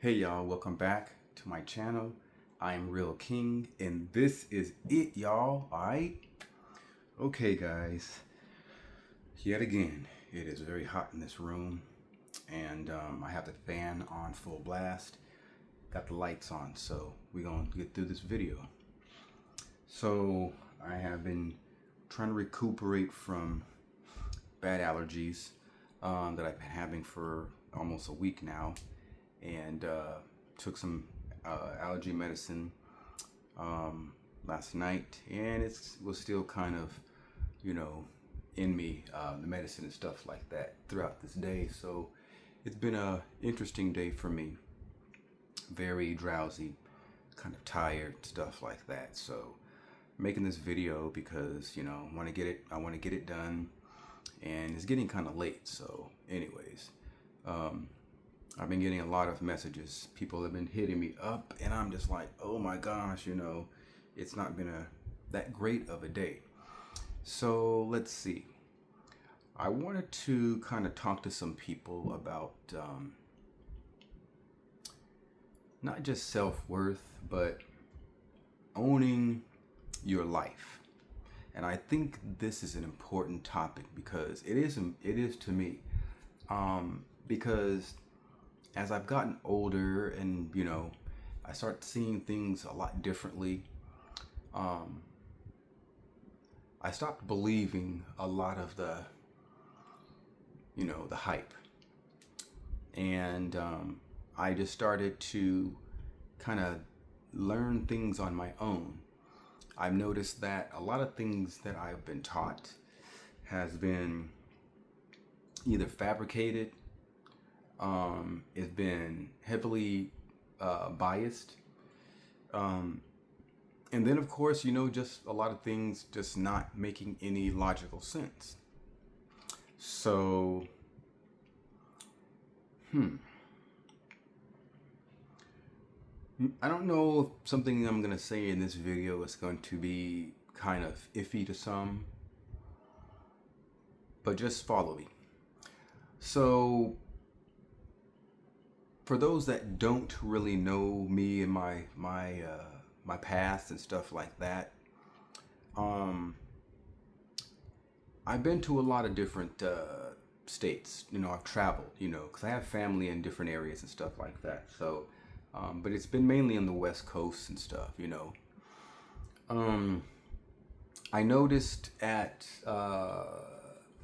Hey y'all, welcome back to my channel. I am Ri'LL King and this is it, y'all. Alright? Okay guys, yet again it is very hot in this room and I have the fan on full blast, got the lights on, so we're gonna get through this video. So I have been trying to recuperate from bad allergies that I've been having for almost a week now, and took some allergy medicine last night, and it was still kind of, in me, the medicine and stuff like that throughout this day. So it's been a interesting day for me. Very drowsy, kind of tired, stuff like that. So making this video because I want to get it done, and it's getting kind of late. So anyways, I've been getting a lot of messages. People have been hitting me up, and I'm just like, oh my gosh, it's not been that great of a day. So let's see. I wanted to kind of talk to some people about not just self-worth, but owning your life. And I think this is an important topic because it is to me. Because as I've gotten older and, I start seeing things a lot differently, I stopped believing a lot of the hype. And I just started to kind of learn things on my own. I've noticed that a lot of things that I've been taught has been either fabricated, it's been heavily biased, and then of course, just a lot of things just not making any logical sense. So, I don't know if something I'm gonna say in this video is going to be kind of iffy to some, but just follow me. So, for those that don't really know me and my past and stuff like that, I've been to a lot of different states. I've traveled, because I have family in different areas and stuff like that. So, but it's been mainly on the West Coast and stuff, I noticed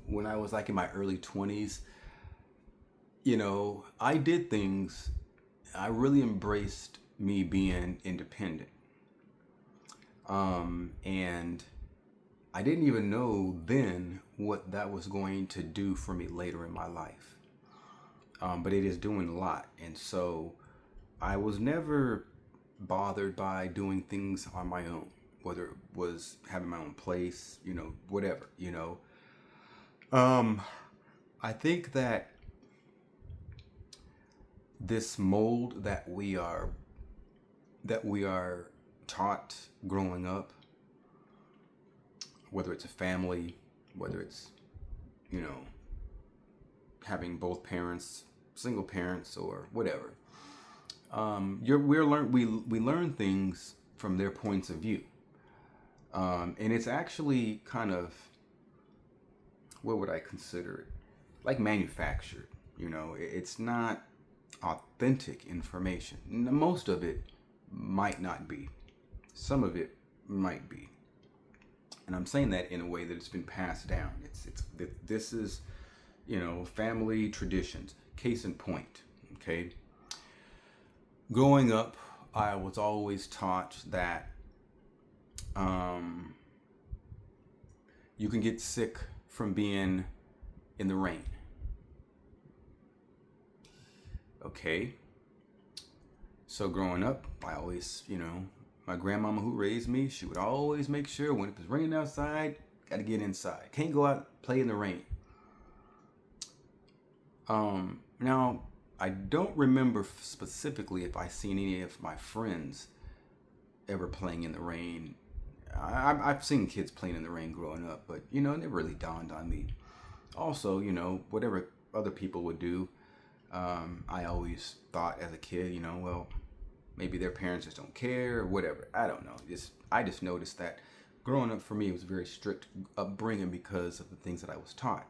when I was like in my early 20s, I did things, I really embraced me being independent. And I didn't even know then what that was going to do for me later in my life. But it is doing a lot. And so I was never bothered by doing things on my own, whether it was having my own place, whatever, I think that this mold that we are taught growing up, whether it's a family, whether it's having both parents, single parents, or whatever, we learn things from their points of view, and it's actually kind of, what would I consider it, like manufactured. It's not authentic information. Most of it might not be. Some of it might be. And I'm saying that in a way that it's been passed down. This is, family traditions. Case in point, okay? Growing up, I was always taught that you can get sick from being in the rain. Okay, so growing up, I always, my grandmama who raised me, she would always make sure when it was raining outside, got to get inside. Can't go out, play in the rain. Now, I don't remember specifically if I seen any of my friends ever playing in the rain. I've seen kids playing in the rain growing up, but, it never really dawned on me. Also, whatever other people would do, I always thought as a kid, well, maybe their parents just don't care or whatever. I don't know. I just noticed that growing up for me, it was a very strict upbringing because of the things that I was taught.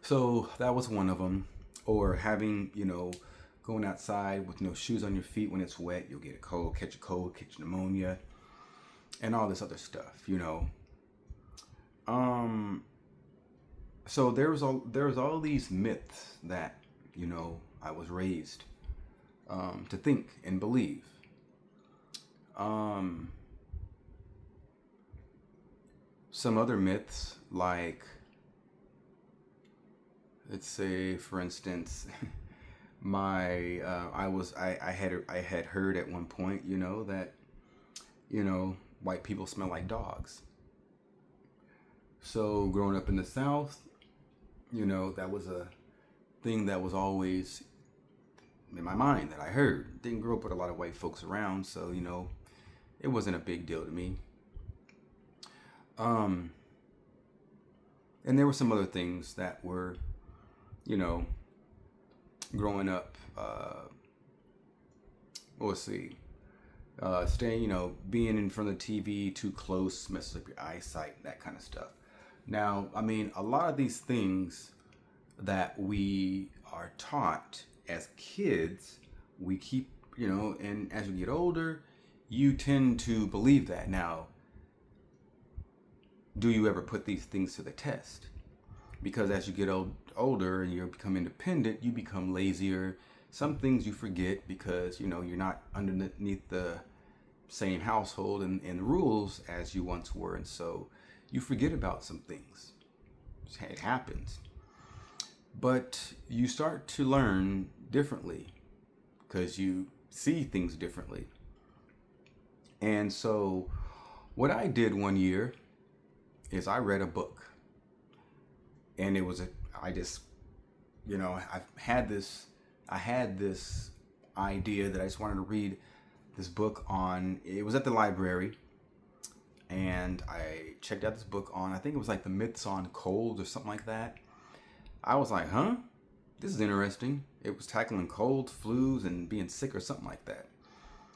So that was one of them. Or having, going outside with no shoes on your feet when it's wet, you'll get a cold, catch pneumonia, and all this other stuff. So there was all these myths that, I was raised to think and believe. Some other myths, like, let's say, for instance, I had heard at one point, that, white people smell like dogs. So growing up in the South, that was a thing that was always in my mind that I heard. Didn't grow up with a lot of white folks around, so, it wasn't a big deal to me. And there were some other things that were, growing up, let's see, staying, being in front of the TV too close messes up your eyesight, that kind of stuff. Now, I mean, a lot of these things that we are taught as kids, we keep, and as you get older, you tend to believe that. Now, do you ever put these things to the test? Because as you get older and you become independent, you become lazier. Some things you forget because, you're not underneath the same household and rules as you once were. And so you forget about some things. It happens. But you start to learn differently because you see things differently. And so what I did one year is I read a book. And it was I had this idea that I just wanted to read this book it was at the library, and I checked out this book I think it was like the myths on colds or something like that. I was like, huh? This is interesting. It was tackling colds, flus, and being sick or something like that.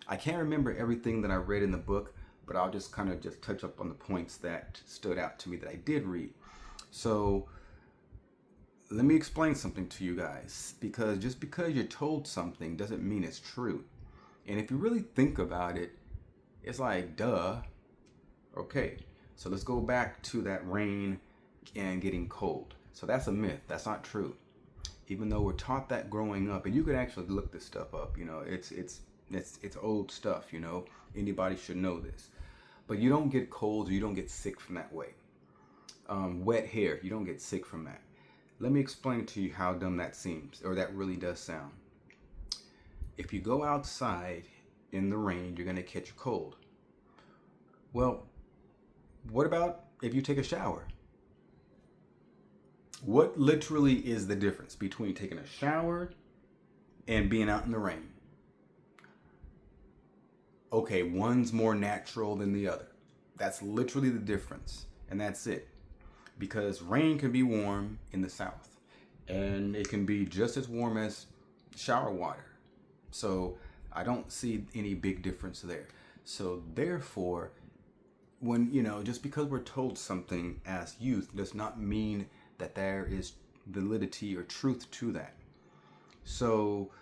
I can't remember everything that I read in the book, but I'll just kind of just touch up on the points that stood out to me that I did read. So let me explain something to you guys, because just because you're told something doesn't mean it's true. And if you really think about it, it's like, duh. Okay, so let's go back to that rain and getting cold. So that's a myth. That's not true. Even though we're taught that growing up, and you could actually look this stuff up. It's old stuff. Anybody should know this. But you don't get colds or you don't get sick from that way. Wet hair, you don't get sick from that. Let me explain to you how dumb that seems, or that really does sound. If you go outside in the rain, you're going to catch a cold. Well, what about if you take a shower? What literally is the difference between taking a shower and being out in the rain? Okay, one's more natural than the other. That's literally the difference, and that's it. Because rain can be warm in the South, and it can be just as warm as shower water. So I don't see any big difference there. So therefore, when, just because we're told something as youth does not mean that there is validity or truth to that. So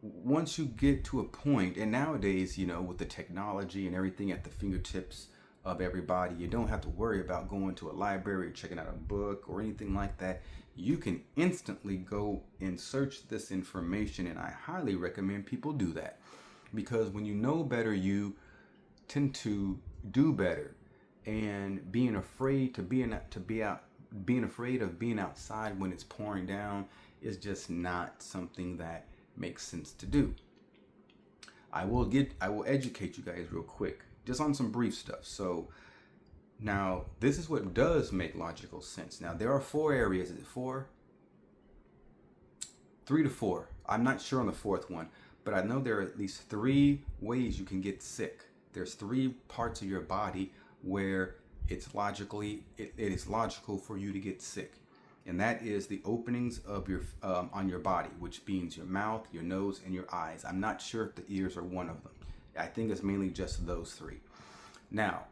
once you get to a point, and nowadays, with the technology and everything at the fingertips of everybody, you don't have to worry about going to a library or checking out a book or anything like that. You can instantly go and search this information, and I highly recommend people do that, because when you know better, you tend to do better. And being afraid of being outside when it's pouring down is just not something that makes sense to do. I will educate you guys real quick, just on some brief stuff. So now this is what does make logical sense. Now there are 4 areas. Is it 4? 3 to 4. I'm not sure on the 4th one, but I know there are at least 3 ways you can get sick. There's 3 parts of your body where it is logical for you to get sick. and that is the openings of your on your body, which means your mouth, your nose, and your eyes. I'm not sure if the ears are one of them. I think it's mainly just those three. Now,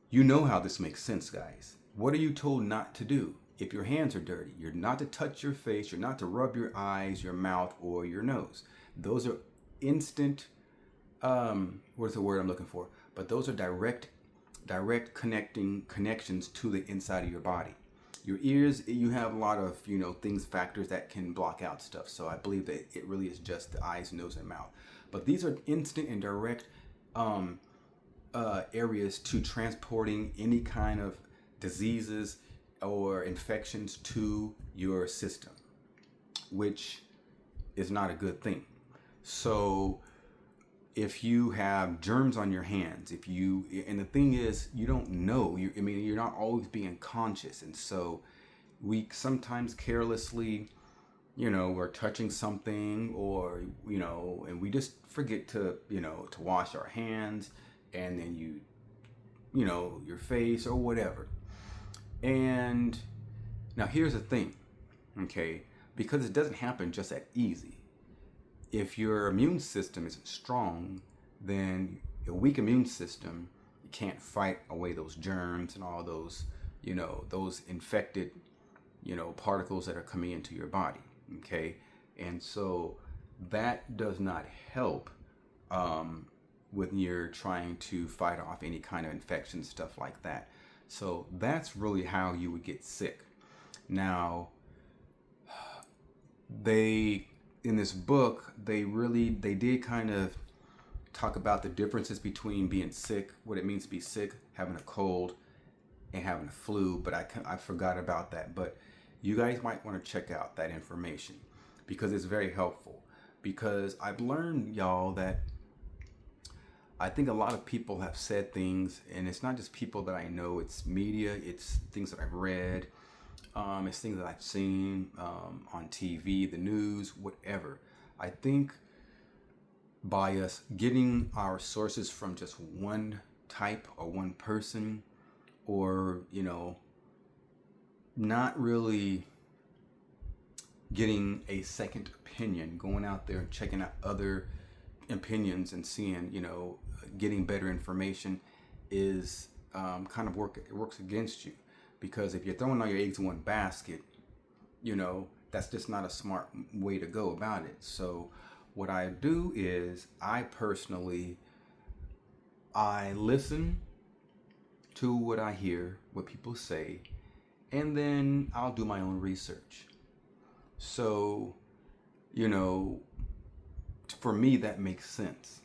you know how this makes sense, guys. What are you told not to do? If your hands are dirty, you're not to touch your face, you're not to rub your eyes, your mouth, or your nose. Those are instant, what's the word I'm looking for? But those are direct connections to the inside of your body. Your ears, you have a lot of, factors that can block out stuff. So I believe that it really is just the eyes, nose, and mouth. But these are instant and direct areas to transporting any kind of diseases or infections to your system, which is not a good thing. So if you have germs on your hands, and the thing is, you don't know, you're not always being conscious. And so we sometimes carelessly, we're touching something, or, and we just forget to wash our hands, and then your face or whatever. And now here's the thing, okay? Because it doesn't happen just that easy. If your immune system isn't strong, then a weak immune system, you can't fight away those germs and all those, those infected, particles that are coming into your body, okay? And so that does not help when you're trying to fight off any kind of infection, stuff like that. So that's really how you would get sick. Now, in this book, they did kind of talk about the differences between being sick, what it means to be sick, having a cold, and having a flu, but I forgot about that. But you guys might want to check out that information because it's very helpful. Because I've learned, y'all, that I think a lot of people have said things, and it's not just people that I know, it's media, it's things that I've read, it's things that I've seen on TV, the news, whatever. I think by us getting our sources from just one type or one person, or, not really getting a second opinion, going out there and checking out other opinions and seeing, getting better information is it works against you. Because if you're throwing all your eggs in one basket, that's just not a smart way to go about it. So what I do is I listen to what I hear, what people say, and then I'll do my own research. So, for me, that makes sense.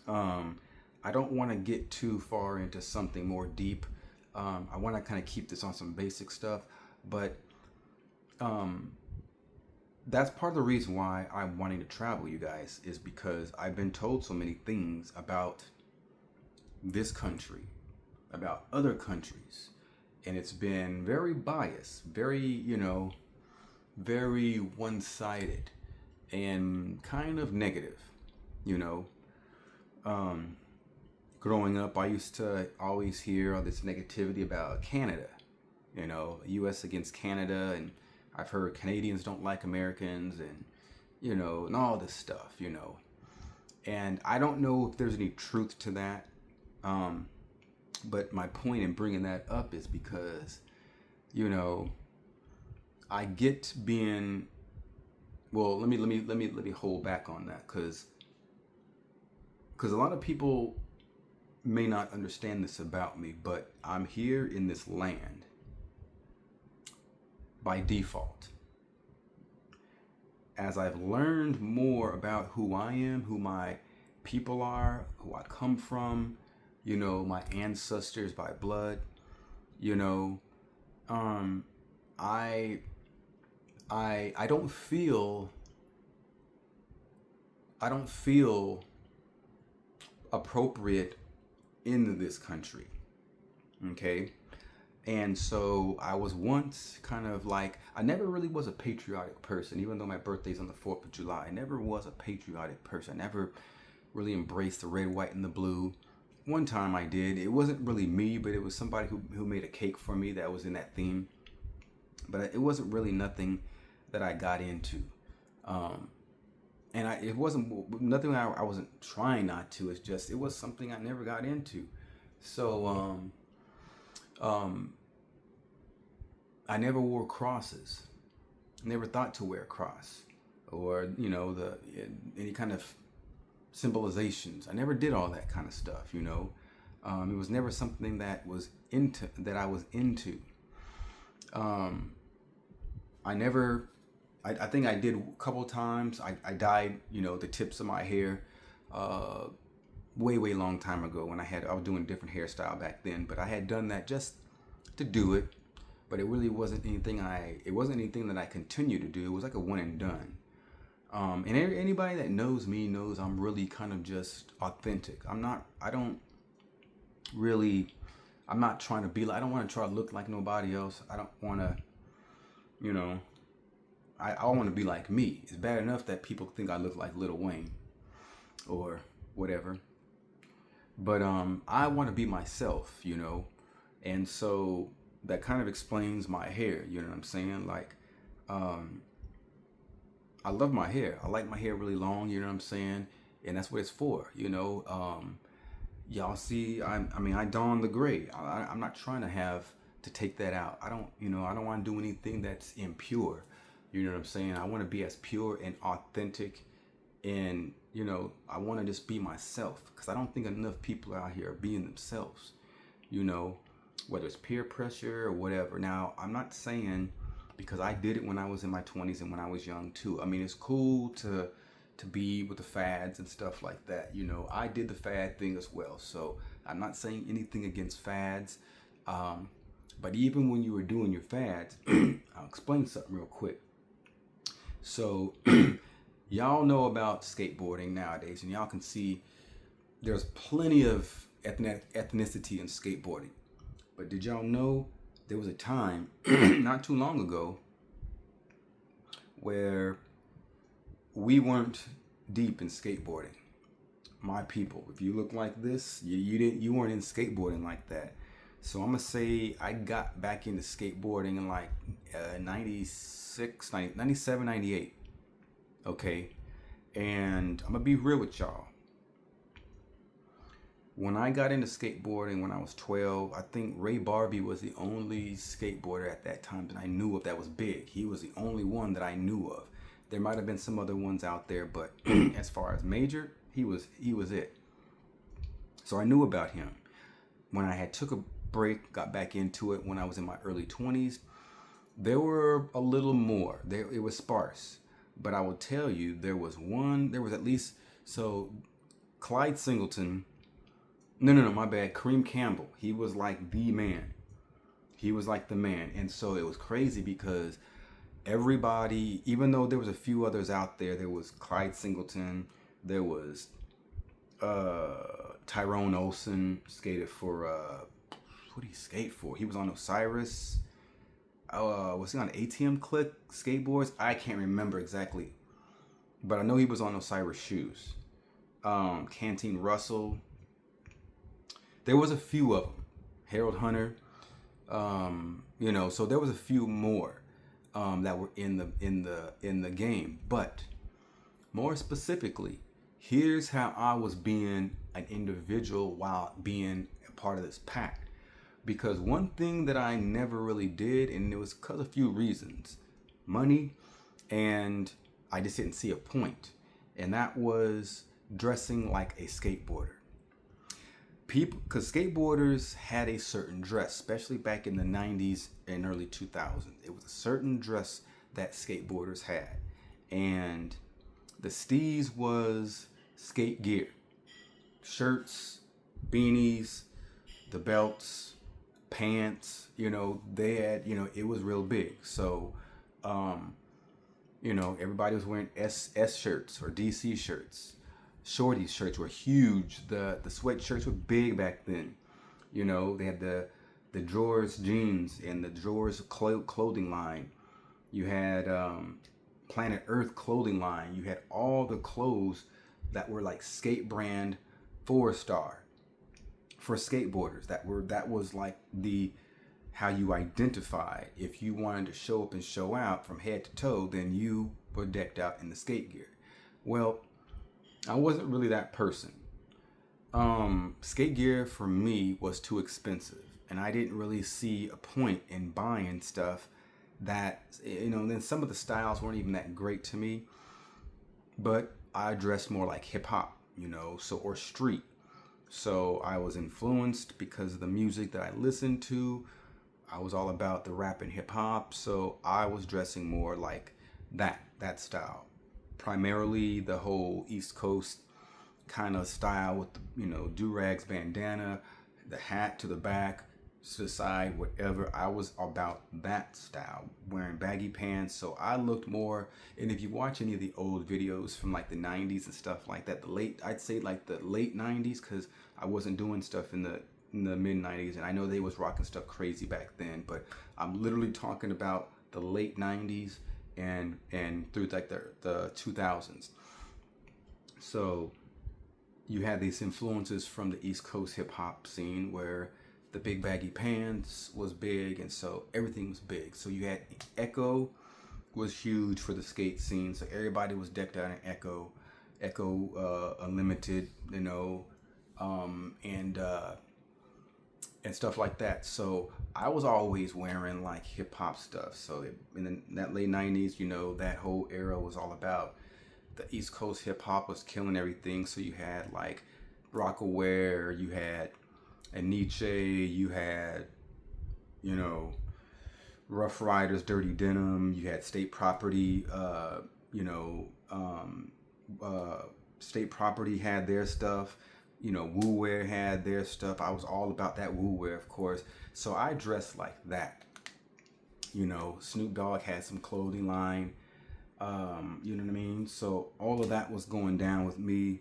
I don't want to get too far into something more deep. I want to kind of keep this on some basic stuff, but that's part of the reason why I'm wanting to travel, you guys, is because I've been told so many things about this country, about other countries, and it's been very biased, very, very one-sided and kind of negative, growing up, I used to always hear all this negativity about Canada, U.S. against Canada, and I've heard Canadians don't like Americans, and, and all this stuff, and I don't know if there's any truth to that, but my point in bringing that up is because, I get being, well, let me hold back on that, because a lot of people may not understand this about me, but I'm here in this land by default. As I've learned more about who I am, who my people are, who I come from, my ancestors by blood, I don't feel appropriate in this country, okay? And so I was once kind of like, I never really was a patriotic person, even though my birthday's on the 4th of July. I never was a patriotic person. I never really embraced the red, white, and the blue. One time I did. It wasn't really me, but it was somebody who made a cake for me that was in that theme. but it wasn't really nothing that I got into. Um, and it wasn't nothing I wasn't trying not to. It's just, it was something I never got into. So, I never wore crosses. Never thought to wear a cross, or any kind of symbolizations. I never did all that kind of stuff. It was never something that I was into. I never. I think I did a couple times. I dyed the tips of my hair way long time ago when I was doing a different hairstyle back then. But I had done that just to do it. But it really wasn't anything that I continued to do. It was like a one and done. And anybody that knows me knows I'm really kind of just authentic. I'm not trying to be like, I don't want to try to look like nobody else. I don't want to, I want to be like me. It's bad enough that people think I look like Lil Wayne or whatever. But I want to be myself, and so that kind of explains my hair. You know what I'm saying? Like, I love my hair. I like my hair really long. You know what I'm saying? And that's what it's for. Y'all see, I don the gray. I'm not trying to take that out. I don't want to do anything that's impure. You know what I'm saying? I want to be as pure and authentic, and I want to just be myself, because I don't think enough people out here are being themselves. Whether it's peer pressure or whatever. Now, I'm not saying, because I did it when I was in my 20s and when I was young too. I mean, it's cool to be with the fads and stuff like that. I did the fad thing as well. So I'm not saying anything against fads. But even when you were doing your fads, I'll explain something real quick. So y'all know about skateboarding nowadays, and y'all can see there's plenty of ethnicity in skateboarding. But did y'all know there was a time not too long ago where we weren't deep in skateboarding? My people, if you look like this, you weren't in skateboarding like that. So I'm gonna say I got back into skateboarding in like 96, 97, 98. Okay, and I'm gonna be real with y'all. When I got into skateboarding when I was 12, I think Ray Barbie was the only skateboarder at that time that I knew of that was big. He was the only one that I knew of. There might have been some other ones out there, but as far as major, he was it. So I knew about him. When I had took a break, got back into it when I was in my early 20s, there were a little more. It was sparse. But I will tell you, there was at least, so Clyde Singleton, no, my bad, Kareem Campbell, he was like the man. He was like the man. And so it was crazy because everybody, even though there was a few others out there, there was Clyde Singleton, there was Tyrone Olsen, skated for, what did he skate for? He was on Osiris. Was he on ATM Click skateboards? I can't remember exactly, but I know he was on Osiris shoes. Canteen Russell. There was a few of them. Harold Hunter. So there was a few more that were in the game. But more specifically, here's how I was being an individual while being a part of this pack. Because one thing that I never really did, and it was because of a few reasons: money, and I just didn't see a point. And that was dressing like a skateboarder. Because skateboarders had a certain dress, especially back in the 90s and early 2000s. It was a certain dress that skateboarders had. And the steez was skate gear. Shirts, beanies, the belts, pants, they had, it was real big. So, everybody was wearing S shirts or DC shirts. Shorty shirts were huge. The sweatshirts were big back then. They had the Drawers jeans and the Drawers clothing line. You had Planet Earth clothing line. You had all the clothes that were like skate brand 4-star for skateboarders. That was like the how you identified. If you wanted to show up and show out from head to toe, then you were decked out in the skate gear. Well, I wasn't really that person. Skate gear for me was too expensive, and I didn't really see a point in buying stuff that, then some of the styles weren't even that great to me, but I dressed more like hip hop, or street. So I was influenced because of the music that I listened to. I was all about the rap and hip hop, so I was dressing more like that style. Primarily the whole East Coast kind of style with do-rags, bandana, the hat to the back, to the side, whatever. I was about that style, wearing baggy pants. So I looked more, and if you watch any of the old videos from like the 90s and stuff like that, I'd say like the late 90s, because I wasn't doing stuff in the mid 90s, and I know they was rocking stuff crazy back then, but I'm literally talking about the late 90s and through like the 2000s. So you had these influences from the East Coast hip hop scene where the big baggy pants was big, and so everything was big. So you had Echo was huge for the skate scene, so everybody was decked out in Echo Unlimited, and stuff like that. So I was always wearing like hip hop stuff. So in that late 90s, that whole era was all about the East Coast hip hop was killing everything. So you had like Rockaware, you had Nietzsche, you had, Rough Riders, Dirty Denim, you had State Property, State Property had their stuff. Woo Wear had their stuff. I was all about that Woo Wear, of course. So I dressed like that. Snoop Dogg had some clothing line. You know what I mean? So all of that was going down with me.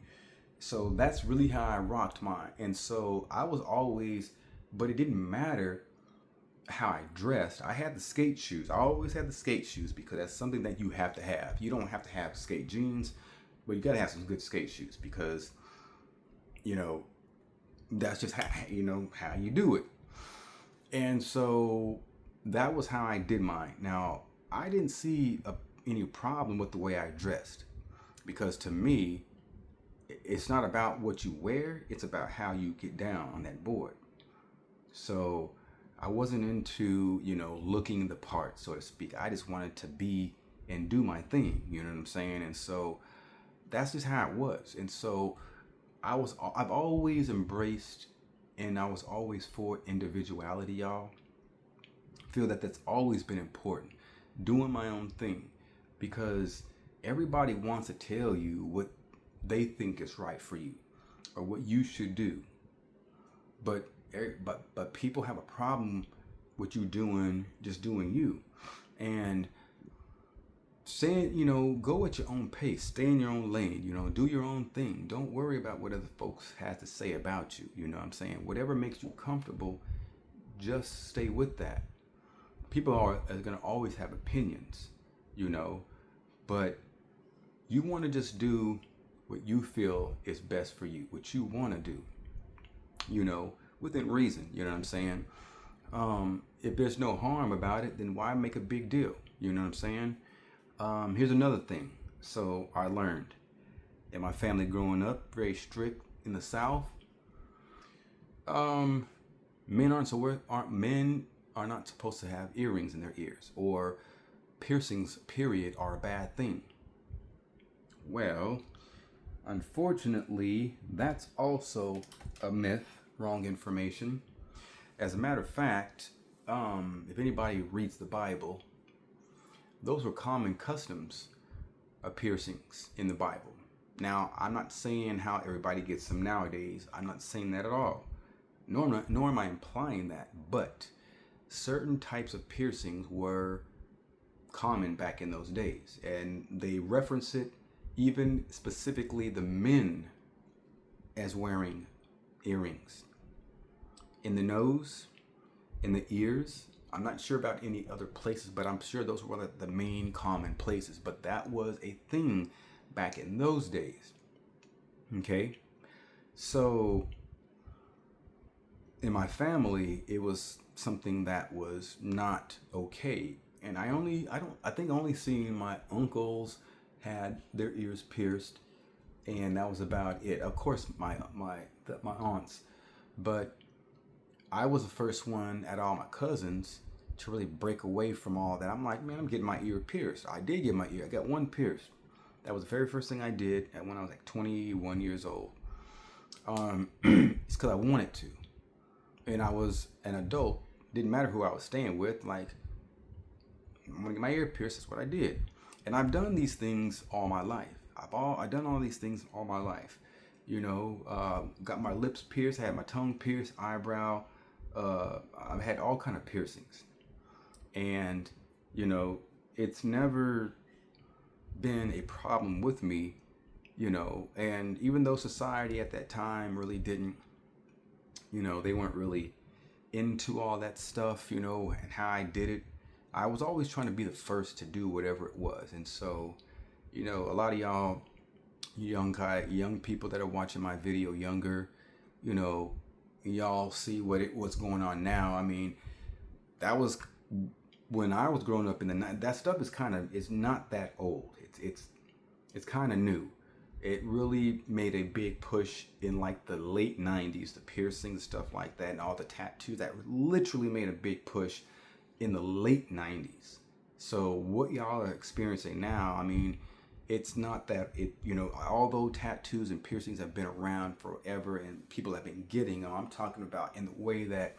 So that's really how I rocked mine. And so I was always, but it didn't matter how I dressed. I had the skate shoes. I always had the skate shoes because that's something that you have to have. You don't have to have skate jeans, but you got to have some good skate shoes because that's just how you do it. And so that was how I did mine. Now, I didn't see any problem with the way I dressed, because to me, it's not about what you wear, it's about how you get down on that board. So I wasn't into, looking the part, so to speak. I just wanted to be and do my thing, you know what I'm saying? And so that's just how it was. And so I've always embraced, and I was always for individuality, y'all. I feel that that's always been important. Doing my own thing, because everybody wants to tell you what they think is right for you or what you should do. But people have a problem with you doing you. And saying, go at your own pace, stay in your own lane, do your own thing. Don't worry about what other folks have to say about you. You know what I'm saying? Whatever makes you comfortable, just stay with that. People are going to always have opinions, but you want to just do what you feel is best for you, what you want to do, within reason, you know what I'm saying? If there's no harm about it, then why make a big deal? You know what I'm saying? Here's another thing. So I learned in my family growing up, very strict in the South. Men are not supposed to have earrings in their ears, or piercings, period, are a bad thing. Well, unfortunately, that's also a myth, wrong information. As a matter of fact, if anybody reads the Bible, those were common customs of piercings in the Bible. Now, I'm not saying how everybody gets them nowadays. I'm not saying that at all. Nor am I implying that. But certain types of piercings were common back in those days. And they reference it, even specifically the men, as wearing earrings. In the nose, in the ears. I'm not sure about any other places, but I'm sure those were the main common places. But that was a thing back in those days. Okay? So in my family, it was something that was not okay. And I think I only seen my uncles had their ears pierced, and that was about it. Of course, my aunts, but I was the first one at all my cousins to really break away from all that. I'm like, man, I'm getting my ear pierced. I did get my ear. I got one pierced. That was the very first thing I did when I was like 21 years old. It's because I wanted to, and I was an adult. Didn't matter who I was staying with. Like, I'm gonna get my ear pierced. That's what I did, and I've done these things all my life. I've done all these things all my life. Got my lips pierced. I had my tongue pierced, eyebrow. I've had all kind of piercings, and it's never been a problem with me. And even though society at that time really didn't, they weren't really into all that stuff, and how I did it. I was always trying to be the first to do whatever it was. And so, a lot of y'all young people that are watching my video, younger, y'all see what's going on now. I mean, that was when I was growing up in the night. That stuff is not that old. It's kind of new. It really made a big push in like the late 90s, the piercings, stuff like that, and all the tattoos. That literally made a big push in the late 90s. So what y'all are experiencing now, I mean, it's not that although tattoos and piercings have been around forever and people have been getting them, I'm talking about in the way that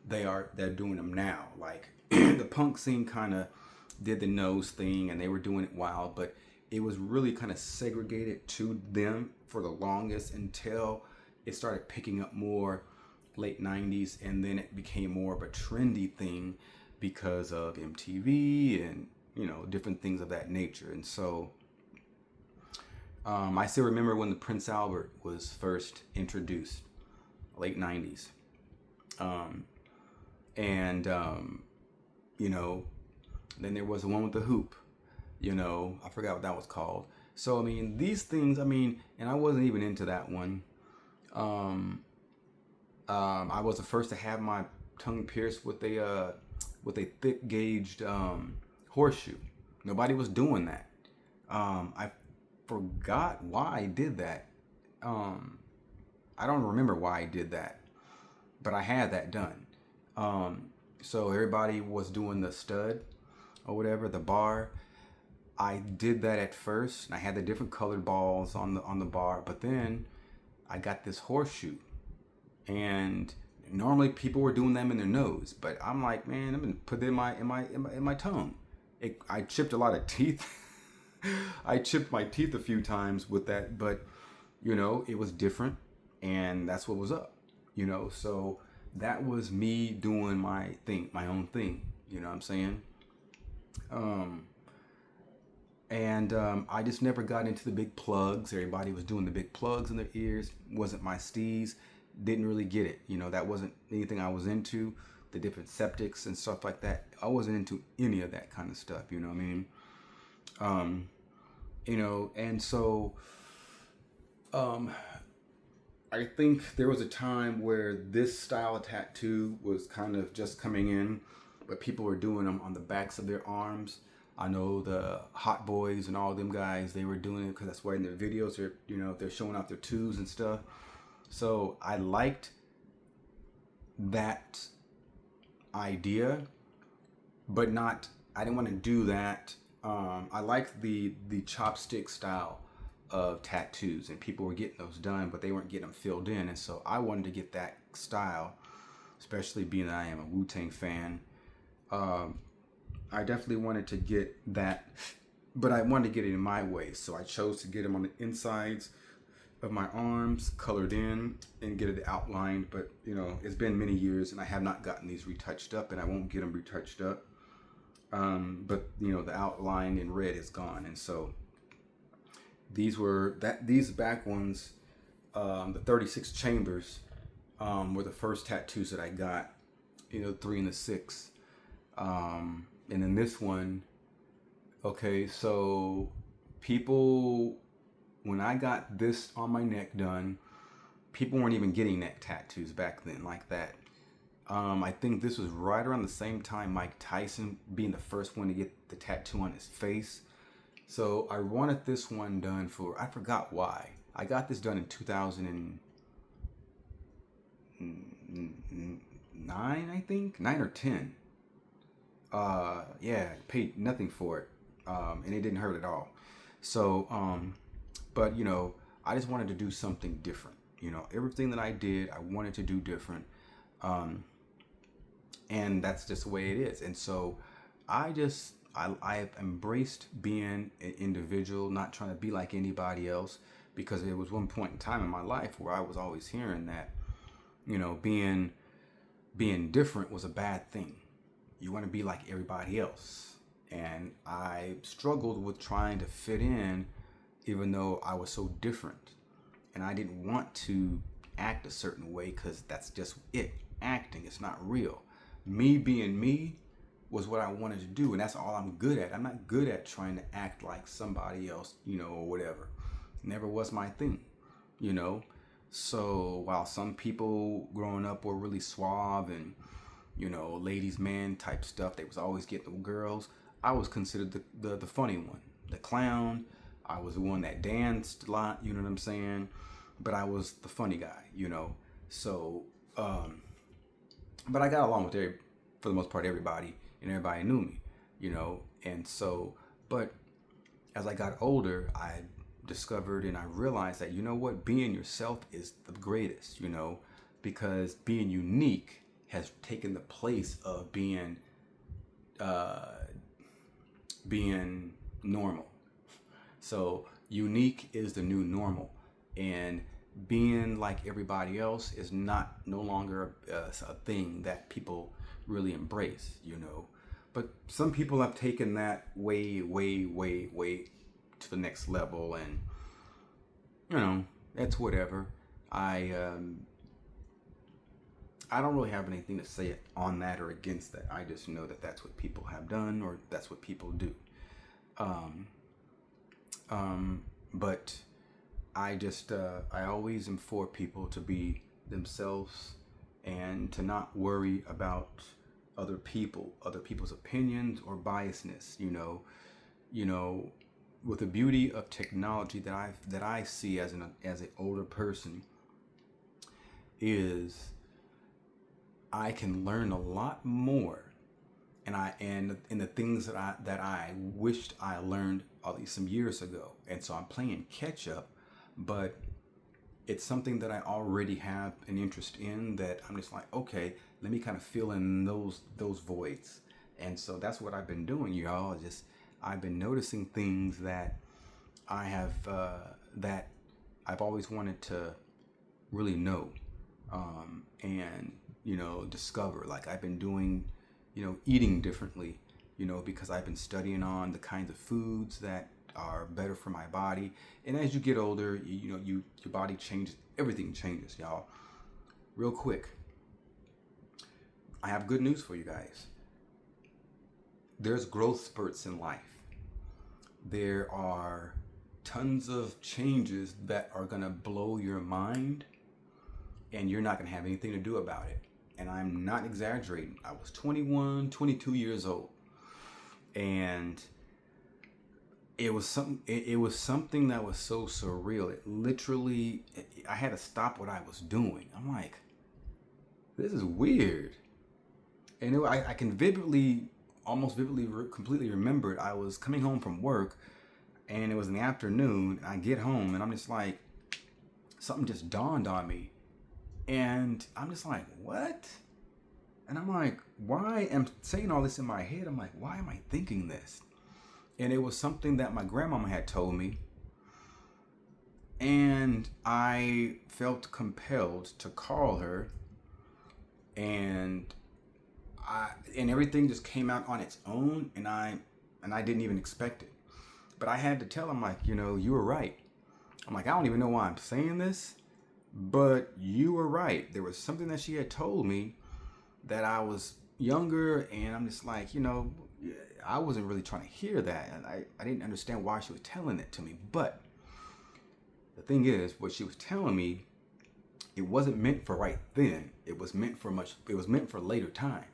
they're doing them now. Like the punk scene kind of did the nose thing and they were doing it wild, but it was really kind of segregated to them for the longest until it started picking up more late 90s, and then it became more of a trendy thing because of MTV and different things of that nature. And so I still remember when the Prince Albert was first introduced, late 90s. Then there was the one with the hoop. I forgot what that was called. So, I mean, these things, and I wasn't even into that one. I was the first to have my tongue pierced with a thick gauged horseshoe. Nobody was doing that. I forgot why I did that. I don't remember why I did that, but I had that done. So everybody was doing the stud or whatever, the bar. I did that at first, and I had the different colored balls on the bar, but then I got this horseshoe, and normally people were doing them in their nose, but I'm like, man, I'm gonna put it in my tongue. I chipped a lot of teeth. I chipped my teeth a few times with that, but it was different, and that's what was up. So that was me doing my own thing. You know what I'm saying? I just never got into the big plugs. Everybody was doing the big plugs in their ears. Wasn't my steez. Didn't really get it. That wasn't anything I was into. The different septics and stuff like that. I wasn't into any of that kind of stuff. You know what I mean? And so, I think there was a time where this style of tattoo was kind of just coming in, but people were doing them on the backs of their arms. I know the Hot Boys and all them guys, they were doing it because that's why in their videos they're showing off their tattoos and stuff. So I liked that idea, but I didn't want to do that. I liked the chopstick style of tattoos, and people were getting those done, but they weren't getting them filled in. And so I wanted to get that style, especially being that I am a Wu-Tang fan. I definitely wanted to get that, but I wanted to get it in my way. So I chose to get them on the insides of my arms, colored in, and get it outlined. But, it's been many years, and I have not gotten these retouched up, and I won't get them retouched up. But, the outline in red is gone. And so these back ones, the 36 chambers, were the first tattoos that I got, 3 and the 6. And then this one, okay, so people, when I got this on my neck done, people weren't even getting neck tattoos back then like that. I think this was right around the same time Mike Tyson being the first one to get the tattoo on his face. So I wanted this one done for, I forgot why. I got this done in 2009, I think, 9 or 10. Yeah, paid nothing for it, and it didn't hurt at all. So, but I just wanted to do something different. Everything that I did, I wanted to do different, and that's just the way it is. And so, I've embraced being an individual, not trying to be like anybody else, because there was one point in time in my life where I was always hearing that, being different was a bad thing. You want to be like everybody else. And I struggled with trying to fit in, even though I was so different. And I didn't want to act a certain way because that's just it. Acting, it's not real. Me being me was what I wanted to do, and that's all I'm good at. I'm not good at trying to act like somebody else, or whatever. Never was my thing, you know. So while some people growing up were really suave and ladies man type stuff, they was always getting the girls, I was considered the funny one, the clown. I was the one that danced a lot, you know what I'm saying? But I was the funny guy, So, but I got along with for the most part, everybody, and everybody knew me, And so, but as I got older, I discovered and I realized that, being yourself is the greatest, because being unique has taken the place of being normal. So unique is the new normal, and being like everybody else is no longer a thing that people really embrace, But some people have taken that way, way, way, way to the next level, and that's whatever. I don't really have anything to say on that or against that. I just know that that's what people have done, or that's what people do. But I always am for people to be themselves and to not worry about other people's opinions or biasness, with the beauty of technology that I see as an older person is I can learn a lot more, and the things that I wished I learned at least some years ago, and so I'm playing catch up, but it's something that I already have an interest in, that I'm just like, okay, let me kind of fill in those voids, and so that's what I've been doing, y'all. I've been noticing things that I have that I've always wanted to really know, and discover. Like I've been doing, eating differently, because I've been studying on the kinds of foods that are better for my body. And as you get older, your body changes. Everything changes, y'all. Real quick, I have good news for you guys. There's growth spurts in life. There are tons of changes that are gonna blow your mind, and you're not gonna have anything to do about it. And I'm not exaggerating. I was 21, 22 years old, and it was something that was so surreal. It literally, I had to stop what I was doing. I'm like, this is weird. And I can almost vividly, completely remember it. I was coming home from work, and it was in the afternoon, and I get home, and I'm just like, something just dawned on me. And I'm just like, what? And I'm like, why? I'm saying all this in my head. I'm like, why am I thinking this? And it was something that my grandmama had told me. And I felt compelled to call her. And everything just came out on its own. And I didn't even expect it. But I had to tell him, like, you were right. I'm like, I don't even know why I'm saying this, but you were right. There was something that she had told me that I was younger, and I'm just like, I wasn't really trying to hear that, and I didn't understand why she was telling it to me. But the thing is, what she was telling me it wasn't meant for right then. It was meant for later time.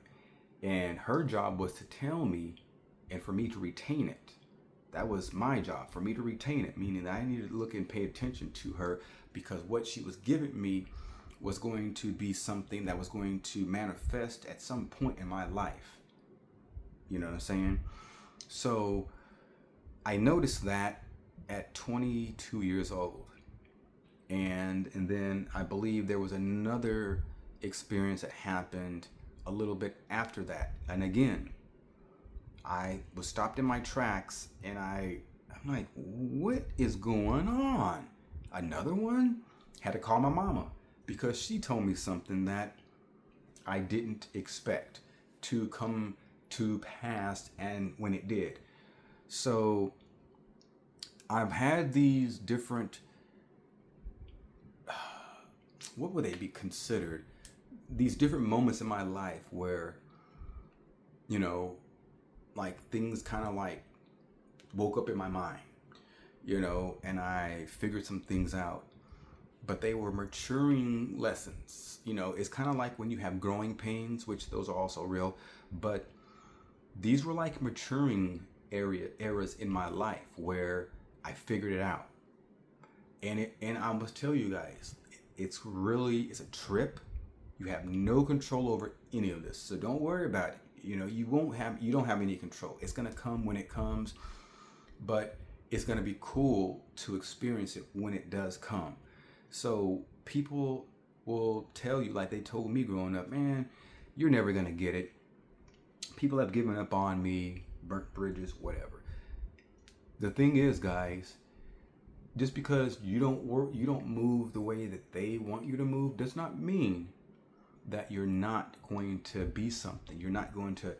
And her job was to tell me and for me to retain it. That was my job, for me to retain it, meaning that I needed to look and pay attention to her, because what she was giving me was going to be something that was going to manifest at some point in my life. You know what I'm saying? So I noticed that at 22 years old. And then I believe there was another experience that happened a little bit after that. And again, I was stopped in my tracks, and I'm like, what is going on? Another one? Had to call my mama, because she told me something that I didn't expect to come to pass, and when it did. So I've had these different, what would they be considered? These different moments in my life where, you know, like things kind of like woke up in my mind, you know, and I figured some things out. But they were maturing lessons. You know, it's kind of like when you have growing pains, which those are also real, but these were like maturing eras in my life where I figured it out. And I must tell you guys, it's a trip. You have no control over any of this. So don't worry about it. You know, you don't have any control. It's going to come when it comes, but it's going to be cool to experience it when it does come. So people will tell you, like they told me growing up, man, you're never going to get it. People have given up on me, burnt bridges, whatever. The thing is, guys, just because you don't move the way that they want you to move, does not mean that you're not going to be something. You're not going to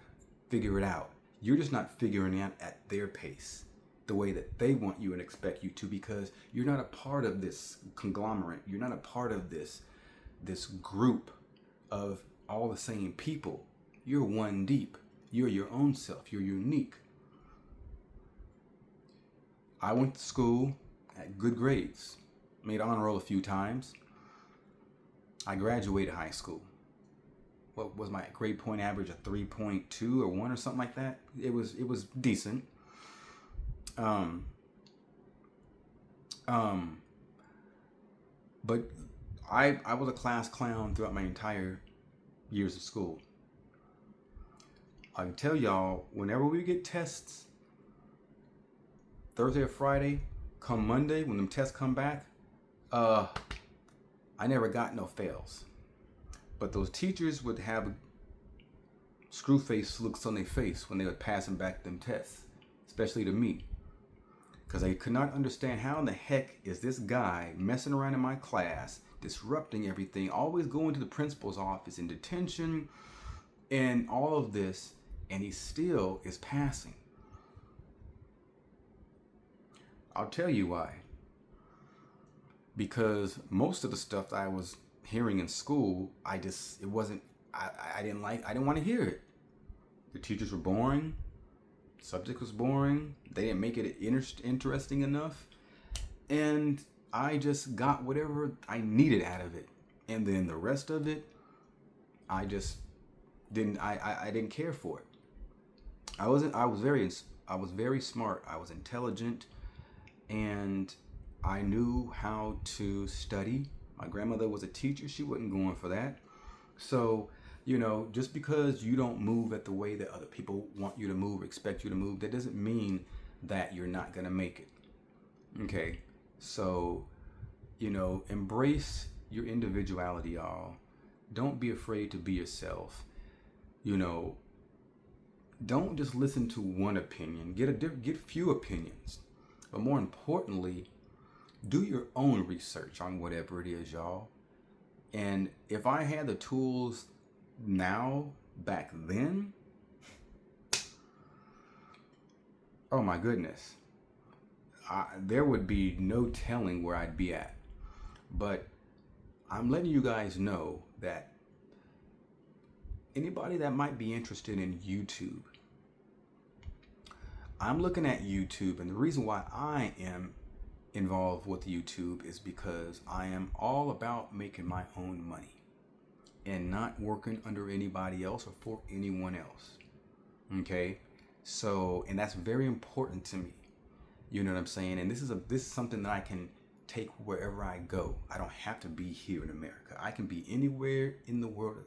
figure it out. You're just not figuring it out at their pace, the way that they want you and expect you to, because you're not a part of this conglomerate. You're not a part of this group of all the same people. You're one deep. You're your own self. You're unique. I went to school, had good grades, made honor roll a few times. I graduated high school. What was my grade point average? A 3.2 or 1 or something like that. It was decent. But I was a class clown throughout my entire years of school. I can tell y'all, whenever we get tests, Thursday or Friday, come Monday, when them tests come back, I never got no fails. But those teachers would have screw face looks on their face when they were passing back them tests, especially to me. Because they could not understand how in the heck is this guy messing around in my class, disrupting everything, always going to the principal's office in detention and all of this, and he still is passing. I'll tell you why. Because most of the stuff that I was hearing in school, I didn't want to hear it. The teachers were boring. The subject was boring. They didn't make it interesting enough. And I just got whatever I needed out of it. And then the rest of it, I just didn't care for it. I was very smart. I was intelligent, and I knew how to study. My grandmother was a teacher. She wasn't going for that. So, you know, just because you don't move at the way that other people want you to move, expect you to move, that doesn't mean that you're not going to make it. Okay. So, you know, embrace your individuality, y'all. Don't be afraid to be yourself. You know, don't just listen to one opinion. Get few opinions. But more importantly, do your own research on whatever it is, y'all. And if I had the tools now, back then, oh my goodness, there would be no telling where I'd be at. But I'm letting you guys know that anybody that might be interested in YouTube, I'm looking at YouTube, and the reason why I am involved with YouTube is because I am all about making my own money and not working under anybody else or for anyone else. Okay? So, and that's very important to me. You know what I'm saying? And this is something that I can take wherever I go. I don't have to be here in America. I can be anywhere in the world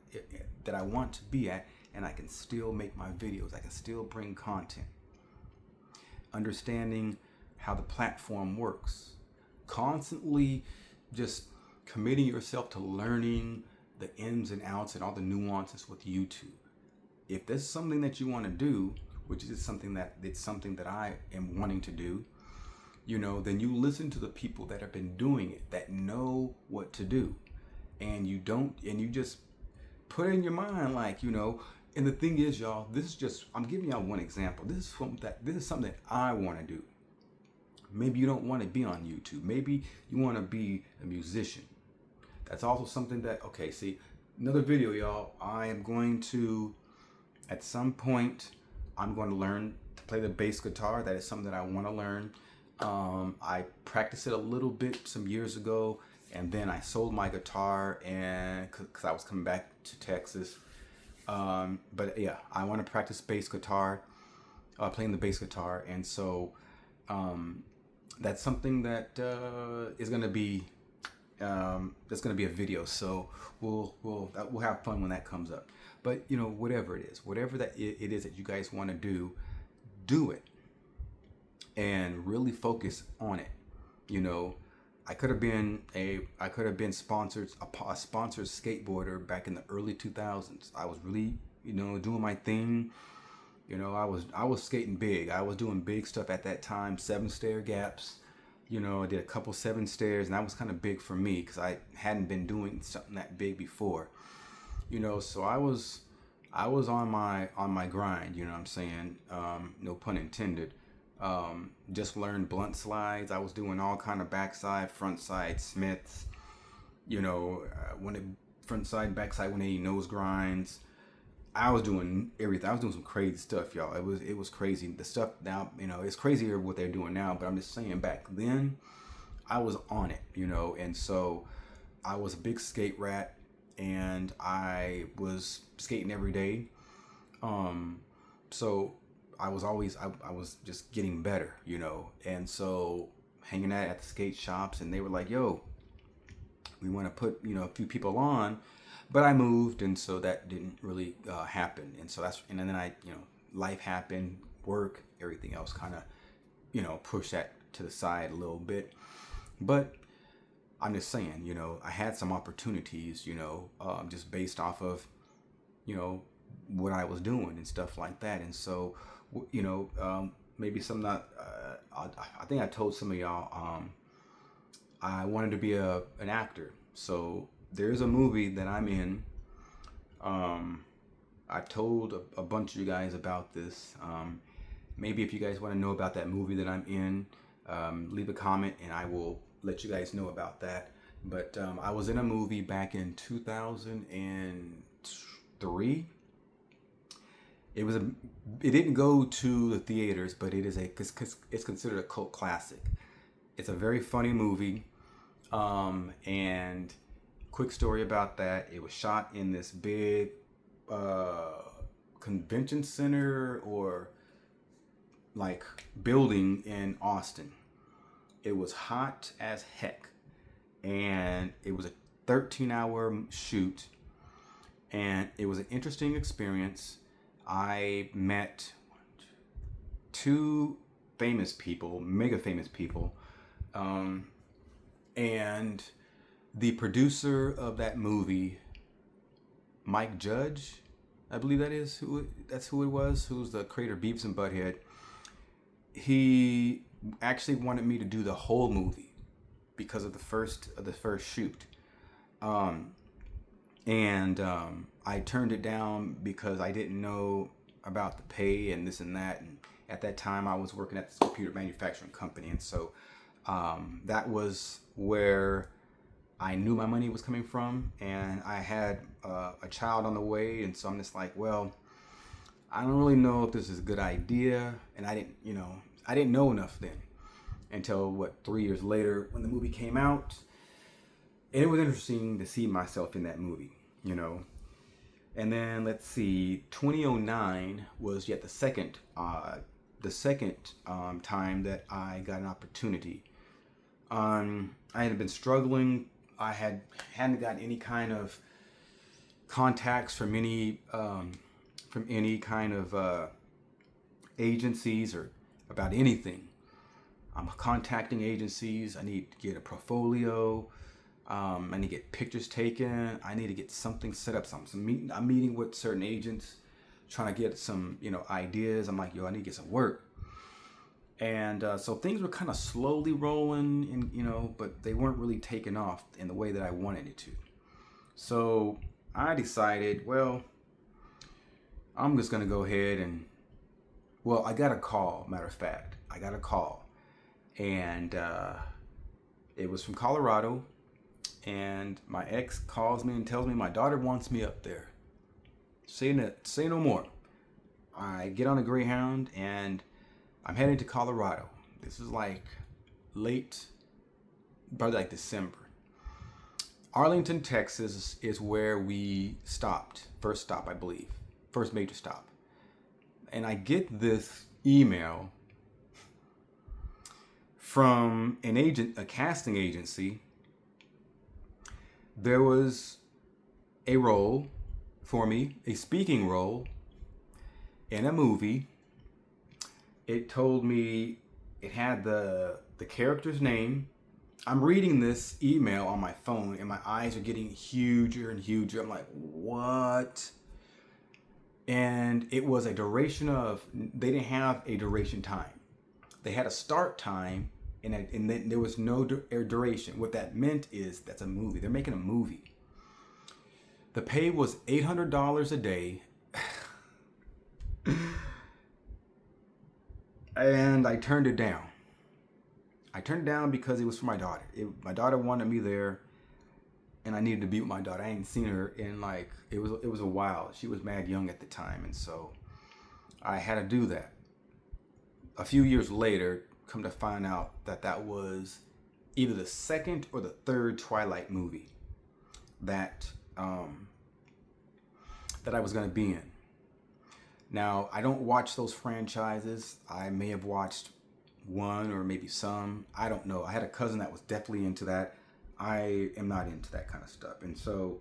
that I want to be at, and I can still make my videos. I can still bring content. Understanding how the platform works. Constantly just committing yourself to learning the ins and outs and all the nuances with YouTube. If there's something that you want to do, which is something that I am wanting to do, you know, then you listen to the people that have been doing it, that know what to do. And you just put it in your mind, like, you know, and the thing is, y'all, I'm giving y'all one example. This is something that I want to do. Maybe you don't want to be on YouTube. Maybe you want to be a musician. That's also something that, okay, see, another video, y'all, I am going to, at some point, I'm going to learn to play the bass guitar. That is something that I want to learn. I practiced it a little bit some years ago, and then I sold my guitar, and because I was coming back to Texas. But yeah, I want to practice bass guitar, playing the bass guitar, and so that's something that is going to be that's going to be a video. So we'll have fun when that comes up. But you know, whatever it is, whatever that it is that you guys want to do it. And really focus on it. You know, I could have been sponsored a sponsored skateboarder back in the early 2000s. I was really, you know, doing my thing. You know, I was skating big. I was doing big stuff at that time. 7-stair gaps. You know, I did a couple 7 stairs, and that was kind of big for me because I hadn't been doing something that big before. You know, so I was on my grind. You know what I'm saying? No pun intended. Just learned blunt slides. I was doing all kind of backside, front side Smiths, you know, front side, backside 180 nose grinds. I was doing everything. I was doing some crazy stuff, y'all. It was crazy. The stuff now, you know, it's crazier what they're doing now, but I'm just saying back then I was on it, you know, and so I was a big skate rat, and I was skating every day. So I was just getting better, you know, and so hanging out at the skate shops, and they were like, yo, we want to put, you know, a few people on, but I moved, and so that didn't really happen. And so and then you know, life happened, work, everything else kind of, you know, pushed that to the side a little bit. But I'm just saying, you know, I had some opportunities, you know, just based off of, you know, what I was doing and stuff like that. And so, you know, maybe I think I told some of y'all, I wanted to be an actor. So there's a movie that I'm in. I told a bunch of you guys about this. Maybe if you guys want to know about that movie that I'm in, leave a comment and I will let you guys know about that. But I was in a movie back in 2003. It didn't go to the theaters, but it's considered a cult classic. It's a very funny movie. And quick story about that. It was shot in this big convention center or like building in Austin. It was hot as heck. And it was a 13-hour shoot. And it was an interesting experience. I met 2 famous people, mega famous people, and the producer of that movie, Mike Judge, I believe that's who it was, who's the creator of Beavis and Butthead. He actually wanted me to do the whole movie because of the first shoot. I turned it down because I didn't know about the pay and this and that. And at that time, I was working at this computer manufacturing company. And so that was where I knew my money was coming from. And I had a child on the way. And so I'm just like, well, I don't really know if this is a good idea. And I didn't know enough then. until what, 3 years later when the movie came out. And it was interesting to see myself in that movie, you know. And then let's see, 2009 was yet the second time that I got an opportunity. I had been struggling. I hadn't gotten any kind of contacts from any kind of agencies or about anything. I'm contacting agencies. I need to get a portfolio. I need to get pictures taken. I need to get something set up. I'm meeting with certain agents, trying to get some, ideas. I'm like, yo, I need to get some work. And so things were kind of slowly rolling, and but they weren't really taking off in the way that I wanted it to. So I decided, well, I'm just gonna go ahead and, I got a call. Matter of fact, I got a call, and it was from Colorado. And my ex calls me and tells me my daughter wants me up there. Say no more. I get on a Greyhound and I'm heading to Colorado. This is like late, probably like December. Arlington, Texas is where we stopped. First stop, I believe. First major stop. And I get this email from a casting agency. There was a role for me, a speaking role in a movie. It told me it had the character's name. I'm reading this email on my phone and my eyes are getting huger and huger. I'm like, what? And it was a duration of, they didn't have a duration time. They had a start time. And then there was no duration. What that meant is that's a movie. They're making a movie. The pay was $800 a day. And I turned it down. I turned it down because it was for my daughter. My daughter wanted me there. And I needed to be with my daughter. I ain't seen her in it was a while. She was mad young at the time. And so I had to do that. A few years later, come to find out that was either the second or the third Twilight movie that I was going to be in. Now, I don't watch those franchises. I may have watched one or maybe some. I don't know. I had a cousin that was definitely into that. I am not into that kind of stuff. And so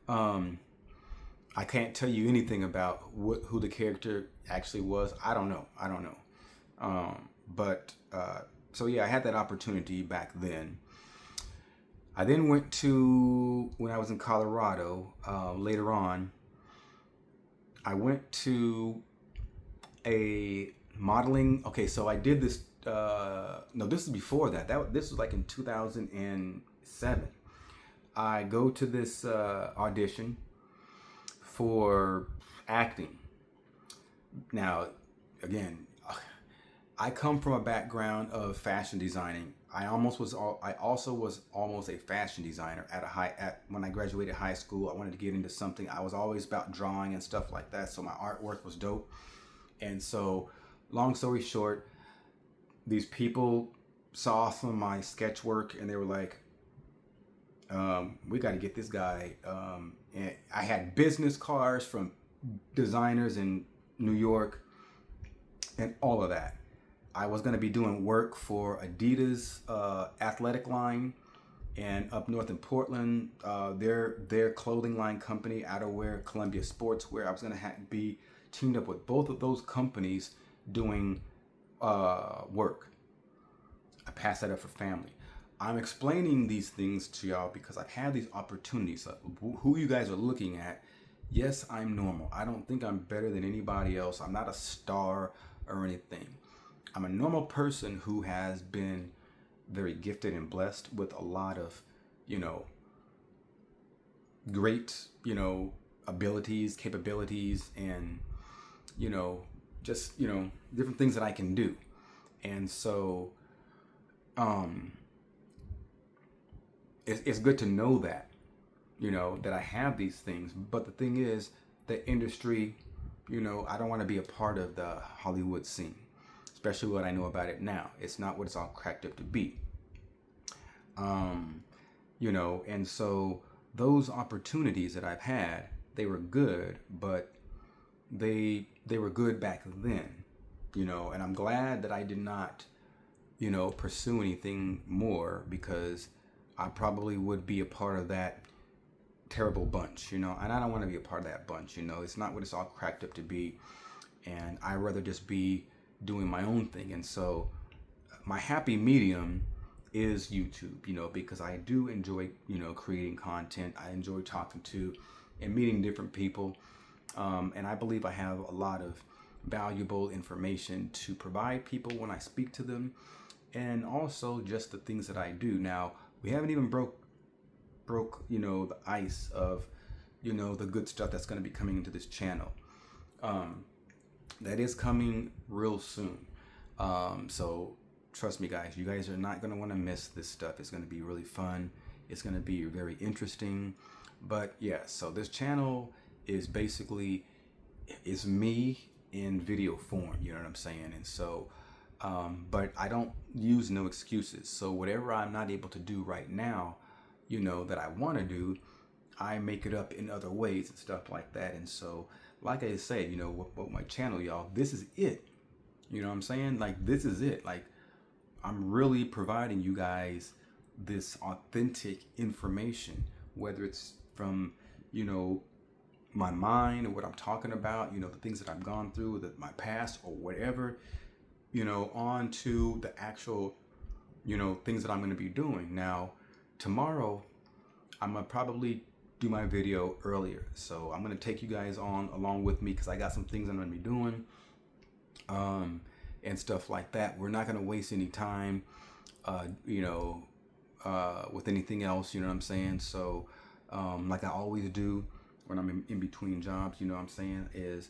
I can't tell you anything about who the character actually was. I don't know. So I had that opportunity back then. I then went to, when I was in Colorado, later on, I went to a modeling. Okay, so I did this, this is before that. This was like in 2007. I go to this audition for acting. Now, again, I come from a background of fashion designing. I also was almost a fashion designer when I graduated high school. I wanted to get into something. I was always about drawing and stuff like that. So my artwork was dope. And so, long story short, these people saw some of my sketch work and they were like, we got to get this guy. And I had business cards from designers in New York and all of that. I was going to be doing work for Adidas athletic line, and up north in Portland, their clothing line company, outerwear, Columbia Sportswear. I was going to be teamed up with both of those companies doing work. I passed that up for family. I'm explaining these things to y'all because I've had these opportunities. Who you guys are looking at, yes, I'm normal. I don't think I'm better than anybody else. I'm not a star or anything. I'm a normal person who has been very gifted and blessed with a lot of, great, abilities, capabilities, and, just, different things that I can do. And so, it's good to know that, that I have these things. But the thing is, the industry, I don't want to be a part of the Hollywood scene, especially what I know about it now. It's not what it's all cracked up to be. You know, and so those opportunities that I've had, they were good, but they were good back then, you know, and I'm glad that I did not, you know, pursue anything more, because I probably would be a part of that terrible bunch, you know, and I don't want to be a part of that bunch, you know. It's not what it's all cracked up to be, and I'd rather just be doing my own thing. And so my happy medium is YouTube, you know, because I do enjoy, you know, creating content. I enjoy talking to and meeting different people. And I believe I have a lot of valuable information to provide people when I speak to them, and also just the things that I do. Now, we haven't even broke, you know, the ice of, you know, the good stuff that's going to be coming into this channel. That is coming real soon. So trust me, guys, you guys are not going to want to miss this stuff. It's going to be really fun. It's going to be very interesting. But yeah, so this channel is basically, is me in video form, you know what I'm saying? And so, but I don't use no excuses. So whatever I'm not able to do right now, you know, that I want to do, I make it up in other ways and stuff like that. And so, like I said, you know, with my channel, y'all, this is it. You know what I'm saying? Like, this is it. Like, I'm really providing you guys this authentic information, whether it's from, you know, my mind or what I'm talking about, you know, the things that I've gone through, my past or whatever, you know, on to the actual, you know, things that I'm going to be doing. Now, tomorrow, I'm going to probably do my video earlier. So I'm going to take you guys on along with me, because I got some things I'm going to be doing. And stuff like that. We're not going to waste any time, you know, with anything else, you know what I'm saying? So, like I always do when I'm in between jobs, you know what I'm saying, is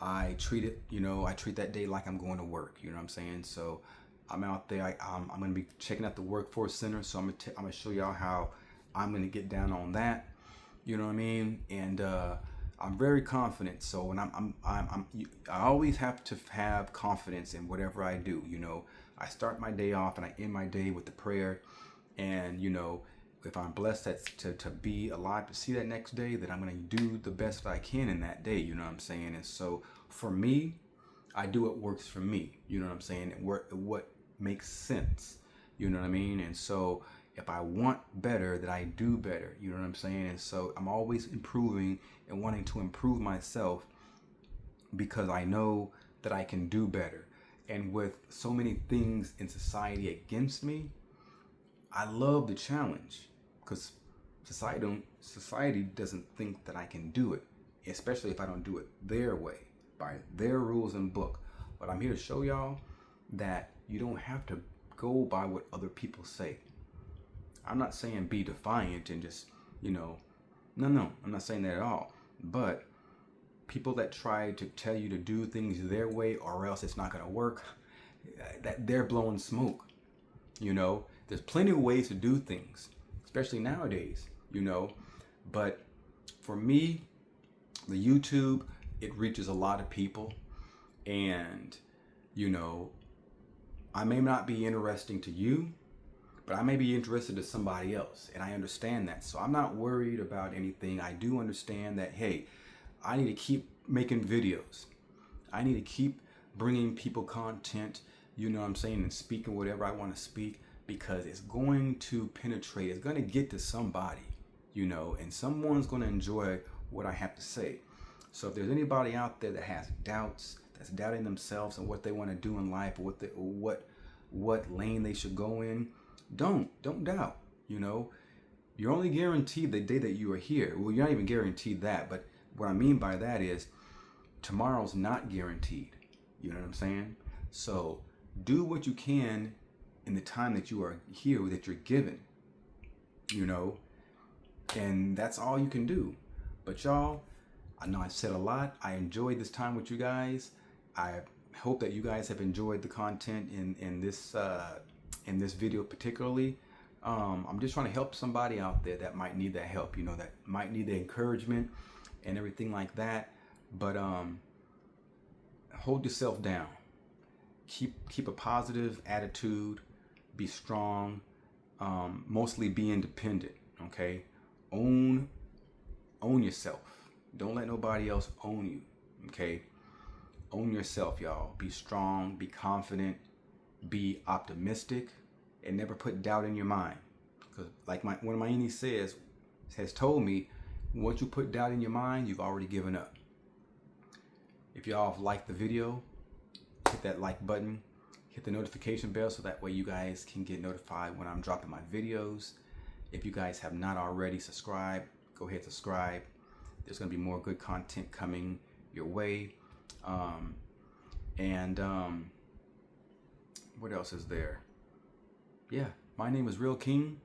I treat it, you know, I treat that day like I'm going to work, you know what I'm saying? So I'm out there, I'm going to be checking out the workforce center. So I'm going to show y'all how I'm going to get down on that, you know what I mean? And, I'm very confident. So when I always have to have confidence in whatever I do. You know, I start my day off and I end my day with the prayer. And, you know, if I'm blessed to be alive to see that next day, then I'm going to do the best I can in that day. You know what I'm saying? And so for me, I do what works for me. You know what I'm saying? What makes sense. You know what I mean? And so if I want better, then I do better. You know what I'm saying? And so I'm always improving and wanting to improve myself, because I know that I can do better. And with so many things in society against me, I love the challenge, because society doesn't think that I can do it, especially if I don't do it their way, by their rules and book. But I'm here to show y'all that you don't have to go by what other people say. I'm not saying be defiant and just, you know, no, I'm not saying that at all. But people that try to tell you to do things their way or else it's not going to work, that they're blowing smoke. You know, there's plenty of ways to do things, especially nowadays, you know. But for me, the YouTube, it reaches a lot of people. And, you know, I may not be interesting to you, but I may be interested to somebody else, and I understand that. So I'm not worried about anything. I do understand that, hey, I need to keep making videos. I need to keep bringing people content, you know what I'm saying, and speaking whatever I want to speak, because it's going to penetrate. It's going to get to somebody, you know, and someone's going to enjoy what I have to say. So if there's anybody out there that has doubts, that's doubting themselves and what they want to do in life, or what lane they should go in, don't doubt. You know, you're only guaranteed the day that you are here. Well, you're not even guaranteed that, but what I mean by that is tomorrow's not guaranteed. You know what I'm saying? So do what you can in the time that you are here, that you're given, you know, and that's all you can do. But y'all, I know I've said a lot. I enjoyed this time with you guys. I hope that you guys have enjoyed the content in this video particularly. I'm just trying to help somebody out there that might need that help, you know, that might need the encouragement and everything like that. But hold yourself down. keep a positive attitude, be strong, mostly be independent. Okay, own yourself. Don't let nobody else own you. Okay, own yourself, y'all. Be strong, be confident, be optimistic, and never put doubt in your mind. Because like one of my enemies has told me, once you put doubt in your mind, you've already given up. If y'all have liked the video, hit that like button, hit the notification bell so that way you guys can get notified when I'm dropping my videos. If you guys have not already subscribed, go ahead and subscribe. There's going to be more good content coming your way. What else is there? Yeah, my name is Ri'LL King,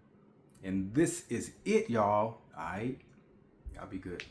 and this is it, y'all. All right, y'all be good.